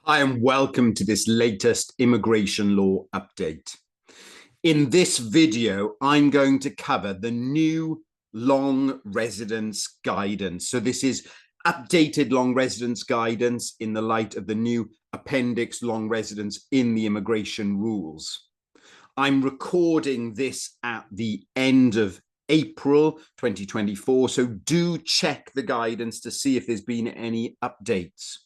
Hi, and welcome to this latest immigration law update. In this video, I'm going to cover the new long residence guidance. So this is updated long residence guidance in the light of the new Appendix Long Residence in the immigration rules. I'm recording this at the end of April 2024, so do check the guidance to see if there's been any updates.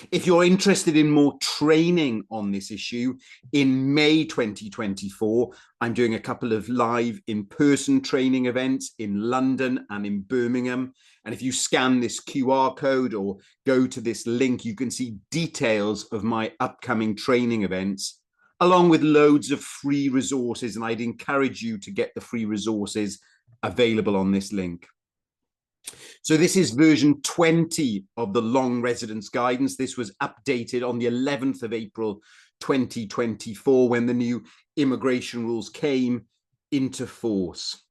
If you're interested in more training on this issue, in May 2024, I'm doing a couple of live in-person training events in London and in Birmingham. And if you scan this QR code or go to this link, you can see details of my upcoming training events, along with loads of free resources. And I'd encourage you to get the free resources available on this link. So this is version 20 of the long residence guidance. This was updated on the 11th of April 2024 when the new immigration rules came into force.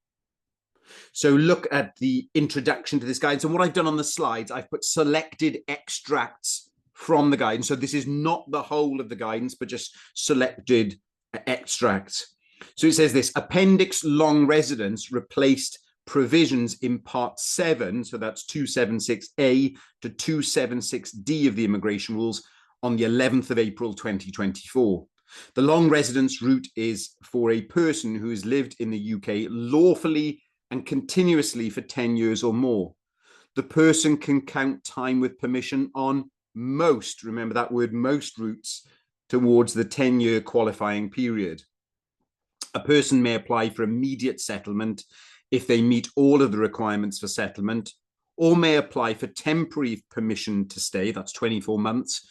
So look at the introduction to this guidance. And what I've done on the slides, I've put selected extracts from the guidance. So this is not the whole of the guidance, but just selected extracts. So it says this: Appendix Long Residence replaced provisions in Part 7, so that's 276A to 276D of the immigration rules on the 11th of April 2024. The long residence route is for a person who has lived in the UK lawfully and continuously for 10 years or more. The person can count time with permission on most, remember that word, most routes towards the 10-year qualifying period. A person may apply for immediate settlement if they meet all of the requirements for settlement, or may apply for temporary permission to stay, that's 24 months,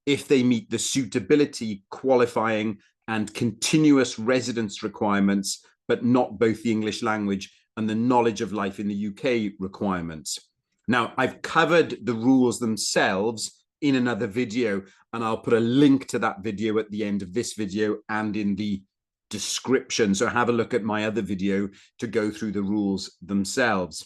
if they meet the suitability, qualifying, and continuous residence requirements, but not both the English language and the knowledge of life in the UK requirements. Now, I've covered the rules themselves in another video, and I'll put a link to that video at the end of this video and in the description. So have a look at my other video to go through the rules themselves.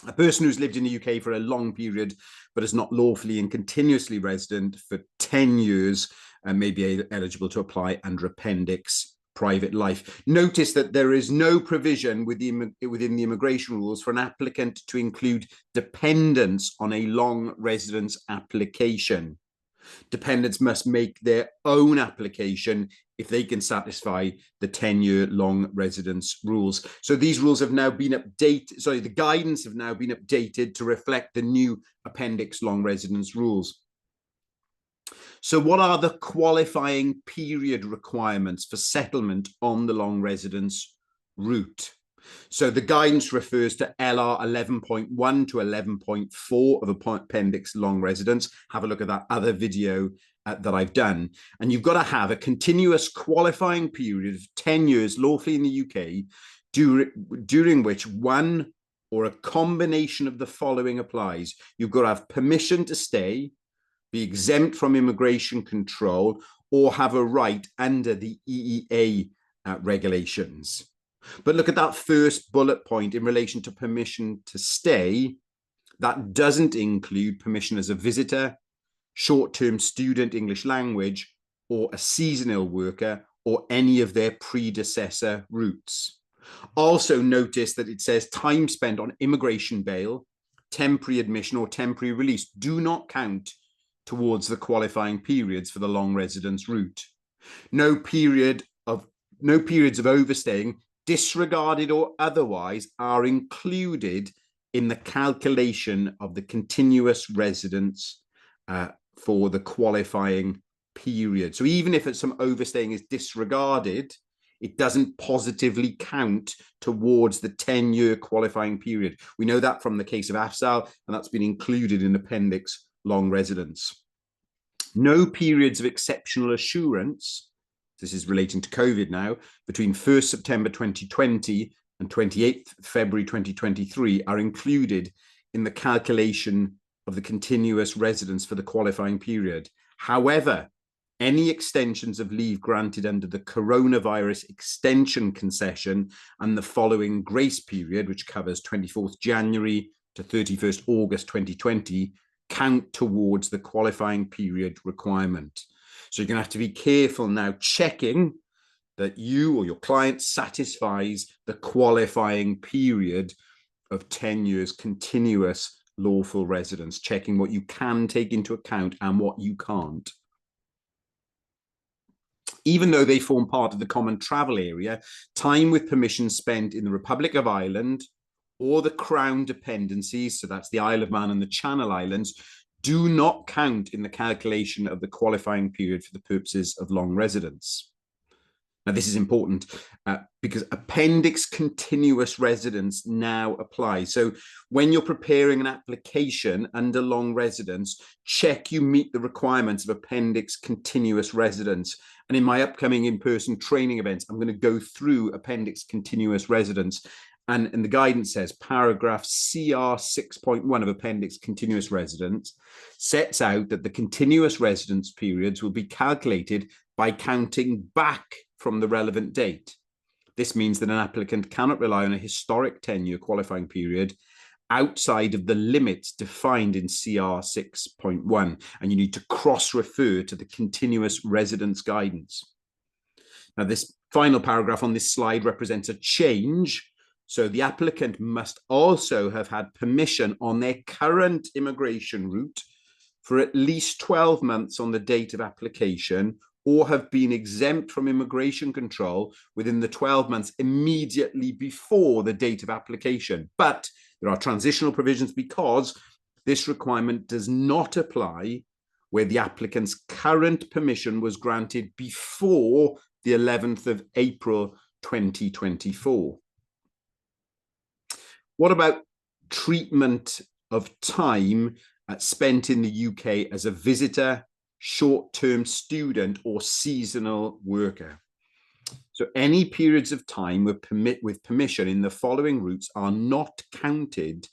A person who's lived in the UK for a long period but is not lawfully and continuously resident for 10 years may be eligible to apply under Appendix Private Life. Notice that there is no provision within the immigration rules for an applicant to include dependents on a long residence application. Dependents must make their own application if they can satisfy the 10-year long residence rules. So these rules have now been updated, sorry, the guidance have now been updated to reflect the new Appendix Long Residence rules. So what are the qualifying period requirements for settlement on the long residence route? So the guidance refers to LR 11.1 to 11.4 of Appendix Long Residence. Have a look at that other video that I've done. And you've got to have a continuous qualifying period of 10 years lawfully in the UK, during which one or a combination of the following applies. You've got to have permission to stay, be exempt from immigration control, or have a right under the EEA regulations. But look at that first bullet point in relation to permission to stay. That doesn't include permission as a visitor, short-term student English language, or a seasonal worker, or any of their predecessor routes. Also notice that it says time spent on immigration bail, temporary admission, or temporary release do not count towards the qualifying periods for the long residence route. No periods of overstaying, disregarded or otherwise, are included in the calculation of the continuous residence for the qualifying period. So even if some overstaying is disregarded, it doesn't positively count towards the 10-year qualifying period. We know that from the case of Afsal, and that's been included in Appendix Long Residence. No periods of exceptional assurance, this is relating to COVID now, between 1st September 2020 and 28th February 2023 are included in the calculation of the continuous residence for the qualifying period. However, any extensions of leave granted under the coronavirus extension concession and the following grace period, which covers 24th January to 31st August 2020, count towards the qualifying period requirement. So you're going to have to be careful now checking that you or your client satisfies the qualifying period of 10 years continuous lawful residence, checking what you can take into account and what you can't. Even though they form part of the common travel area, time with permission spent in the Republic of Ireland or the Crown dependencies, so that's the Isle of Man and the Channel Islands, do not count in the calculation of the qualifying period for the purposes of long residence. Now, this is important because appendix continuous residence now applies. So when you're preparing an application under long residence, check you meet the requirements of appendix continuous residence. And in my upcoming in-person training events, I'm going to go through appendix continuous residence. And the guidance says paragraph CR 6.1 of appendix continuous residence sets out that the continuous residence periods will be calculated by counting back from the relevant date. This means that an applicant cannot rely on a historic 10-year qualifying period outside of the limits defined in CR 6.1, and you need to cross-refer to the continuous residence guidance. Now, this final paragraph on this slide represents a change. So the applicant must also have had permission on their current immigration route for at least 12 months on the date of application, or have been exempt from immigration control within the 12 months immediately before the date of application. But there are transitional provisions because this requirement does not apply where the applicant's current permission was granted before the 11th of April 2024. What about treatment of time spent in the UK as a visitor, short-term student, or seasonal worker? So any periods of time with permission in the following routes are not counted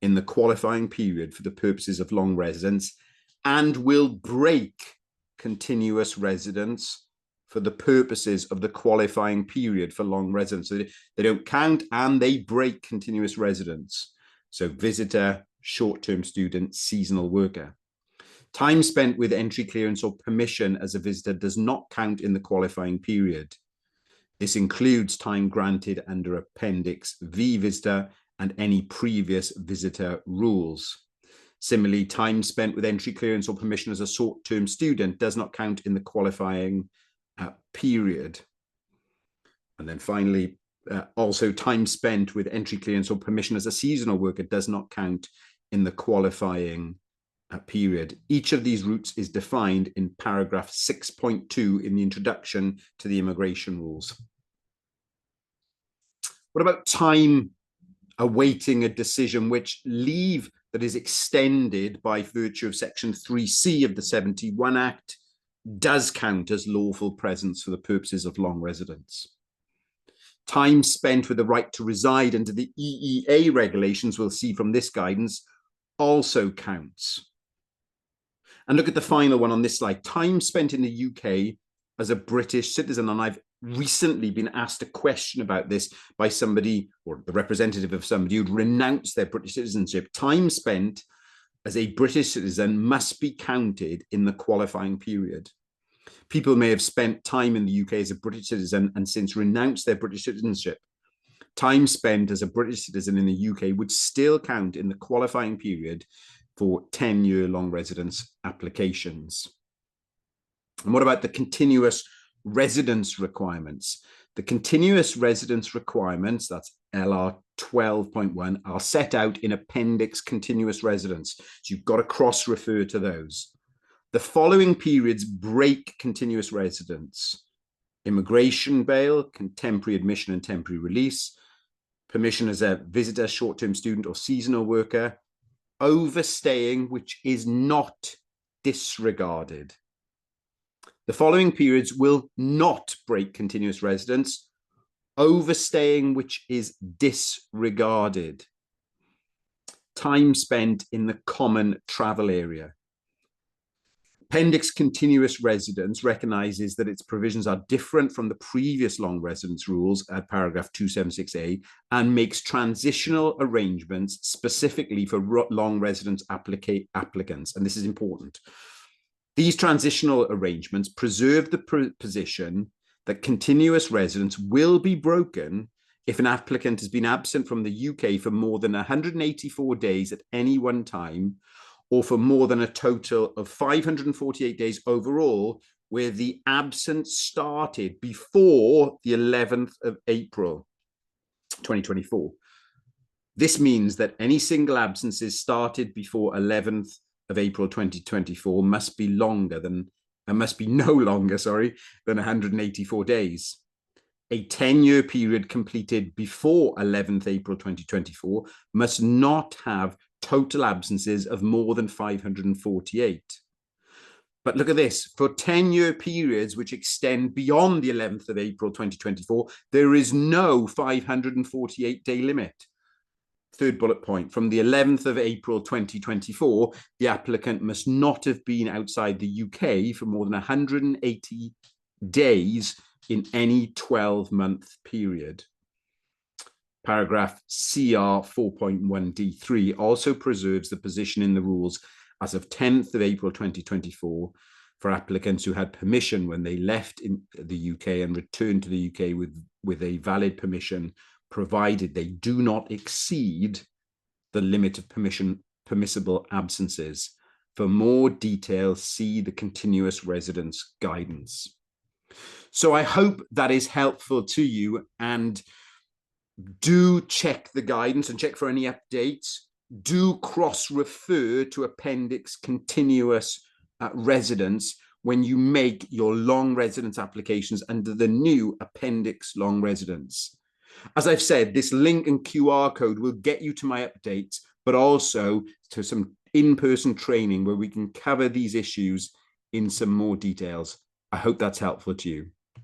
in the qualifying period for the purposes of long residence and will break continuous residence for the purposes of the qualifying period for long residence. So they don't count and they break continuous residence. So visitor, short-term student, seasonal worker. Time spent with entry clearance or permission as a visitor does not count in the qualifying period. This includes time granted under Appendix V visitor and any previous visitor rules. Similarly, time spent with entry clearance or permission as a short-term student does not count in the qualifying period. And then finally, also time spent with entry clearance or permission as a seasonal worker does not count in the qualifying period. Each of these routes is defined in paragraph 6.2 in the introduction to the immigration rules. What about time awaiting a decision which leave that is extended by virtue of section 3C of the 71 Act does count as lawful presence for the purposes of long residence? Time spent with the right to reside under the EEA regulations, we'll see from this guidance, also counts. And look at the final one on this slide. Time spent in the UK as a British citizen, and I've recently been asked a question about this by somebody, or the representative of somebody who'd renounced their British citizenship. Time spent as a British citizen must be counted in the qualifying period. People may have spent time in the UK as a British citizen and since renounced their British citizenship. Time spent as a British citizen in the UK would still count in the qualifying period for 10-year long residence applications. And what about the continuous residence requirements? The continuous residence requirements, that's LR 12.1, are set out in Appendix Continuous Residence. So you've got to cross-refer to those. The following periods break continuous residence: immigration bail, contemporary admission and temporary release, permission as a visitor, short-term student or seasonal worker, overstaying which is not disregarded. The following periods will not break continuous residence: overstaying which is disregarded, time spent in the common travel area, Appendix Continuous Residence recognises that its provisions are different from the previous long residence rules at paragraph 276A and makes transitional arrangements specifically for long residence applicants. And this is important. These transitional arrangements preserve the position that continuous residence will be broken if an applicant has been absent from the UK for more than 184 days at any one time, or for more than a total of 548 days overall, where the absence started before the 11th of April, 2024. This means that any single absences started before 11th of April 2024 must be no longer than 184 days. A 10-year period completed before 11th April 2024 must not have total absences of more than 548. But look at this, for 10-year periods which extend beyond the 11th of April 2024, there is no 548-day limit. Third bullet point, from the 11th of April 2024, the applicant must not have been outside the UK for more than 180 days in any 12-month period. Paragraph CR 4.1D3 also preserves the position in the rules as of 10th of April 2024 for applicants who had permission when they left in the UK and returned to the UK with a valid permission, provided they do not exceed the limit of permissible absences. For more details, see the continuous residence guidance. So I hope that is helpful to you, and do check the guidance and check for any updates. Do cross-refer to Appendix Continuous Residence when you make your long residence applications under the new Appendix Long Residence. As I've said, this link and QR code will get you to my updates, but also to some in-person training where we can cover these issues in some more details. I hope that's helpful to you.